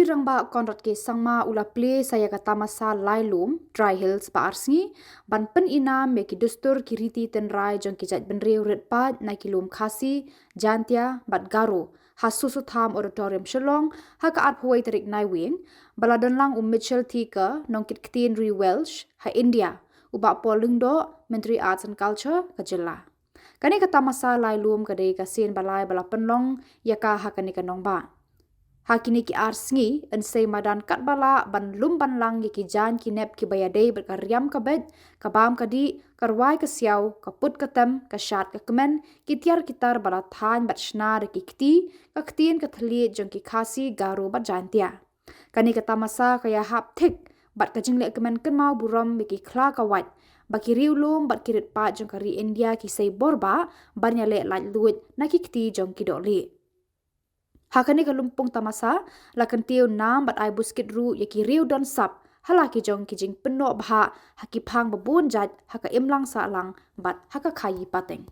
Myntri Rangbah Conrad K Sangma ula plie saya ka Tamasa Lai Lum Dry Hills pa sngi ban pen ina me ki dustur ki riti tynrai jong ki jaitbynriew rit pat na ki Lum Khasi Jaintia bat Garo ha Soso Tham Auditorium Shillong ha ka phoi tarik Naiwieng baladon lang Michell Theaker nongkitktien Welsh ha India Bah Paul Lyngdoh Myntri Arts Culture ka Jylla. Kane ka Tamasa Lai Lum ka dei ka sien balai bala pynlong ya ka ha kane ka nongbah. Hakini ki sngi en sei madan kat bala ban lum ban lang ki jan ki nep ki bayadei ber karyam ka bed ka bam ka di karwai ka siau ka put ka tem ka shat ka kemen ki tiar kitar bala than bat shna ki kti ka ktien ka thli jong ki khasi Garo bat Jaintia. Kani ka tamasa ka ya hap thik bat ka jingle kemen ken mau buram ki khla-ka-wait baki riu lum bat kirit pa jong kari India ki sei borba ban ya le lait luit na ki kti jong ki doli. Hakani ka lumpung tamasa lakan tiu nam bat ai buskit ru yaki riu don sap halaki jong ki jing penno bha haki phang babun jat haka imlang sa lang bat haka khayi pateng.